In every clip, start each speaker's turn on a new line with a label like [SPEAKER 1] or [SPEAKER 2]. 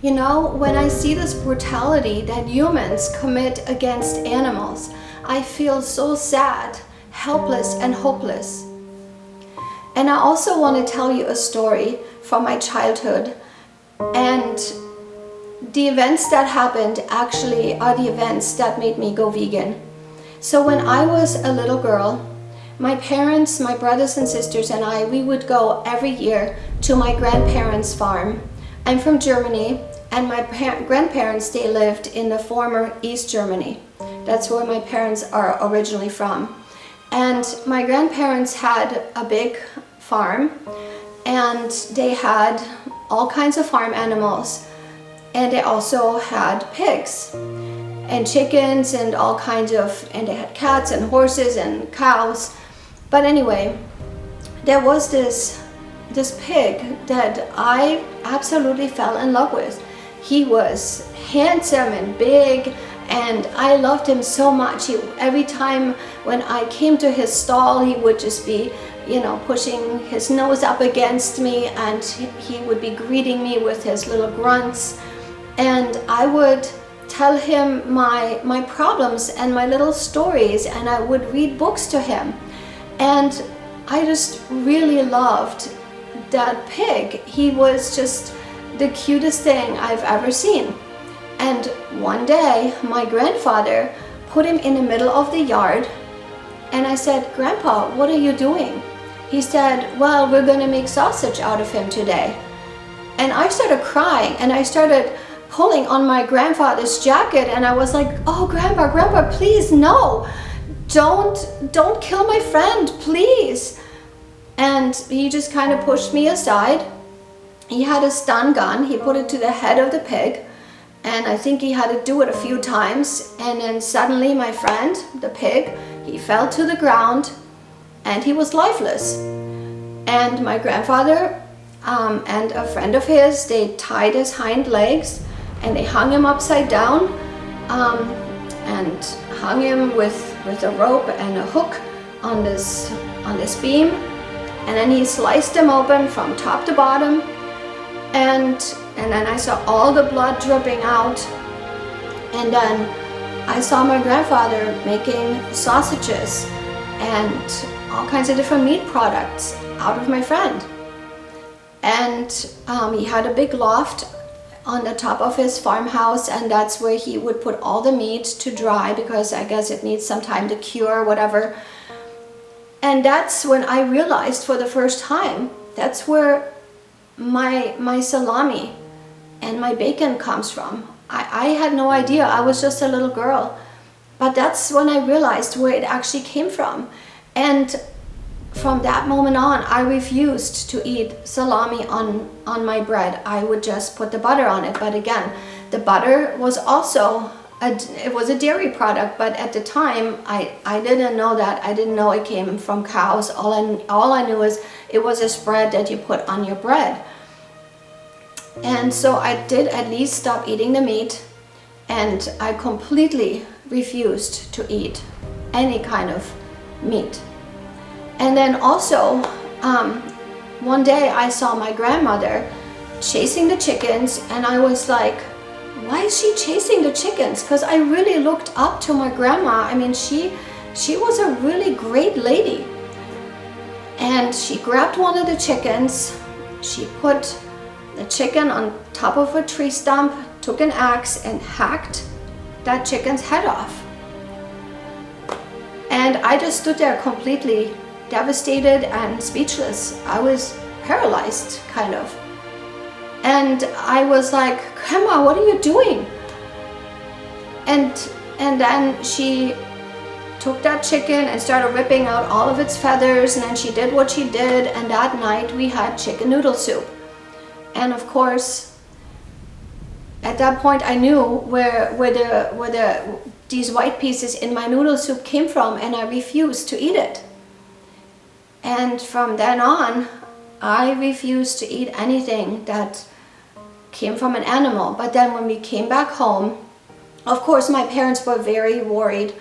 [SPEAKER 1] You know, when I see this brutality that humans commit against animals, I feel so sad, helpless, and hopeless. And I also want to tell you a story from my childhood. And the events that happened actually are the events that made me go vegan. So when I was a little girl, my parents, my brothers and sisters and I, we would go every year to my grandparents' farm. I'm from Germany, and my grandparents, they lived in the former East Germany. That's where my parents are originally from. And my grandparents had a big farm, and they had all kinds of farm animals. And they also had pigs and chickens and all kinds of, and they had cats and horses and cows. But anyway, there was this pig that I absolutely fell in love with. He was handsome and big, and I loved him so much. Every time when I came to his stall, he would just be, you know, pushing his nose up against me, and he would be greeting me with his little grunts. And I would tell him my problems and my little stories, and I would read books to him. And I just really loved that pig. He was just the cutest thing I've ever seen. And one day my grandfather put him in the middle of the yard, and I said, "Grandpa, what are you doing?" He said, "Well, we're gonna make sausage out of him today." And I started crying, and I started pulling on my grandfather's jacket, and I was like, "Oh, Grandpa, please, no, don't kill my friend, please." And he just kind of pushed me aside. He had a stun gun. He put it to the head of the pig, and I think he had to do it a few times. And then suddenly my friend, the pig, he fell to the ground, and he was lifeless. And my grandfather and a friend of his, they tied his hind legs, and they hung him upside down, and hung him with a rope and a hook on this beam. And then he sliced him open from top to bottom, and then I saw all the blood dripping out. And then I saw my grandfather making sausages and all kinds of different meat products out of my friend. And he had a big loft on the top of his farmhouse, and that's where he would put all the meat to dry, because I guess it needs some time to cure, whatever. And that's when I realized for the first time, that's where my salami and my bacon comes from. I had no idea. I was just a little girl. But that's when I realized where it actually came from. And from that moment on, I refused to eat salami on my bread. I would just put the butter on it. But again, the butter was also it was a dairy product, but at the time I didn't know that. I didn't know it came from cows. All I knew is it was a spread that you put on your bread. And so I did at least stop eating the meat, and I completely refused to eat any kind of meat. And then also one day I saw my grandmother chasing the chickens, and I was like, why is she chasing the chickens? Because I really looked up to my grandma. I mean, she was a really great lady. And she grabbed one of the chickens, she put the chicken on top of a tree stump, took an axe and hacked that chicken's head off. And I just stood there completely devastated and speechless. I was paralyzed, kind of. And I was like, Grandma, what are you doing? And then she took that chicken and started ripping out all of its feathers, and then she did what she did, and that night we had chicken noodle soup. And of course, at that point I knew where these white pieces in my noodle soup came from, and I refused to eat it. And from then on, I refused to eat anything that came from an animal. But then when we came back home, of course my parents were very worried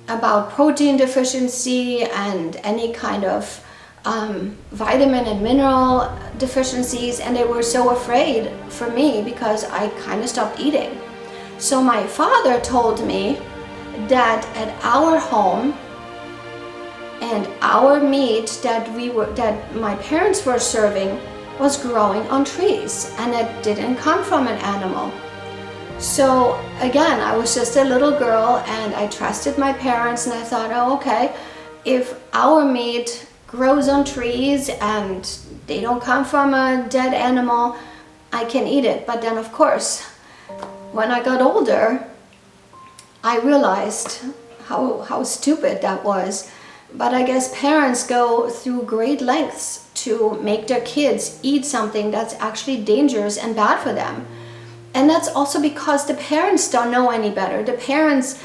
[SPEAKER 1] about protein deficiency and any kind of vitamin and mineral deficiencies, and they were so afraid for me because I kind of stopped eating. So my father told me that at our home, and our meat that my parents were serving was growing on trees, and it didn't come from an animal. So again, I was just a little girl and I trusted my parents, and I thought, oh, okay, if our meat grows on trees and they don't come from a dead animal, I can eat it. But then of course, when I got older, I realized how stupid that was. But I guess parents go through great lengths to make their kids eat something that's actually dangerous and bad for them. And that's also because the parents don't know any better. The parents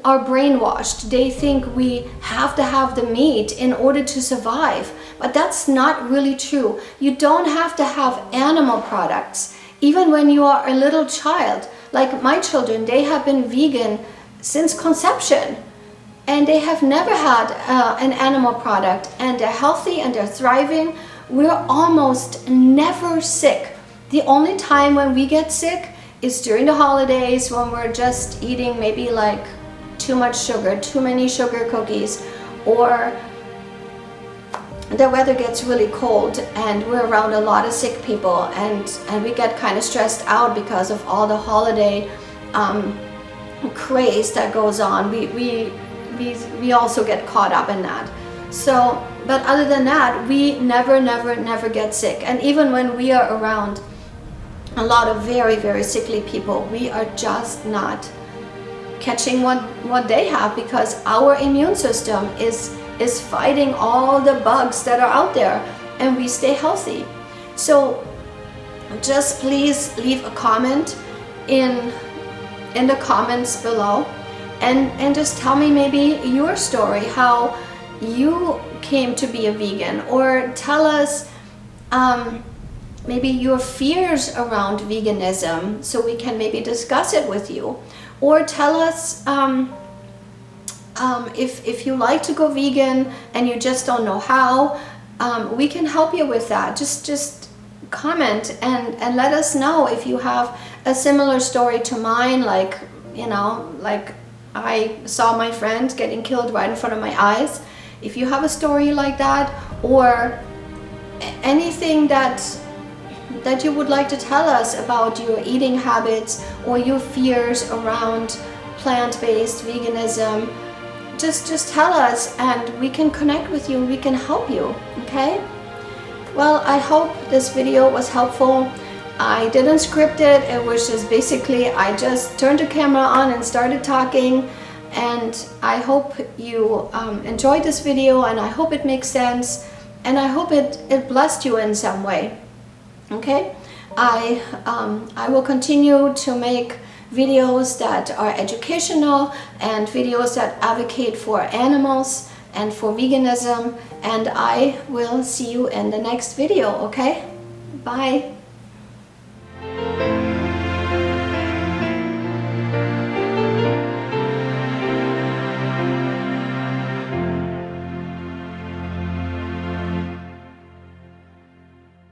[SPEAKER 1] are brainwashed. They think we have to have the meat in order to survive. But that's not really true. You don't have to have animal products. Even when you are a little child, like my children, they have been vegan since conception. And they have never had an animal product, and they're healthy and they're thriving. We're almost never sick. The only time when we get sick is during the holidays, when we're just eating maybe like too much sugar, too many sugar cookies, or the weather gets really cold and we're around a lot of sick people, and we get kind of stressed out because of all the holiday craze that goes on. We also get caught up in that. So, but other than that, we never get sick. And even when we are around a lot of very sickly people, we are just not catching what they have, because our immune system is fighting all the bugs that are out there, and we stay healthy. So just please leave a comment in the comments below, and just tell me maybe your story, how you came to be a vegan, or tell us maybe your fears around veganism so we can maybe discuss it with you, or tell us if you like to go vegan and you just don't know how, we can help you with that. Just comment and let us know if you have a similar story to mine, like, you know, like I saw my friend getting killed right in front of my eyes. If you have a story like that, or anything that you would like to tell us about your eating habits or your fears around plant-based veganism, just tell us and we can connect with you, we can help you, okay? Well, I hope this video was helpful. I didn't script it. It was just basically, I just turned the camera on and started talking, and I hope you enjoyed this video, and I hope it makes sense, and I hope it blessed you in some way. Okay, I will continue to make videos that are educational and videos that advocate for animals and for veganism, and I will see you in the next video. Okay, bye.